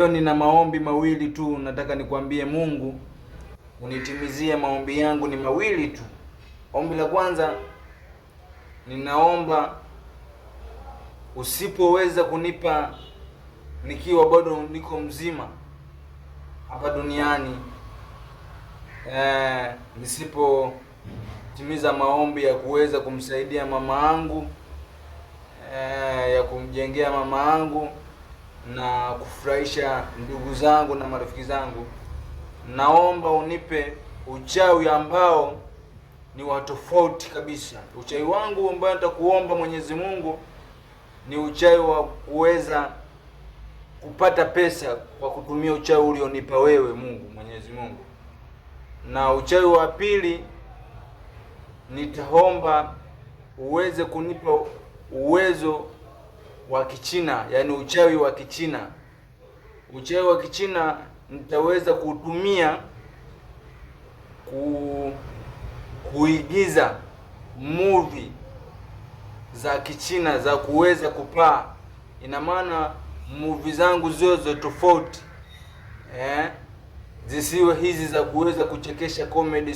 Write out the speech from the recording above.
Nina maombi mawili tu, nataka nikwambie Mungu unitimizie maombi yangu, ni mawili tu. Ombi la kwanza, ninaomba usipoweza kunipa nikiwa bado niko mzima hapa duniani, nisipotimiza maombi ya kuweza kumsaidia mama yangu, ya kumjengea mama yangu na kufurahisha ndugu zangu na marafiki zangu, naomba unipe uchawi ambao ni wa tofauti kabisa. Uchawi wangu ambao nitakuomba Mwenyezi Mungu ni uchawi wa kuweza kupata pesa kwa kutumia uchawi ulionipa wewe Mungu, Mwenyezi Mungu. Na uchawi wa pili, nitaomba uweze kunipa uwezo wa Kichina, yani uchawi wa Kichina. Uchawi wa Kichina nitaweza kutumia kuigiza movie za Kichina za kuweza kupaa. Ina maana movie zangu zote tofauti, zisiwe hizi za kuweza kuchekesha comedy.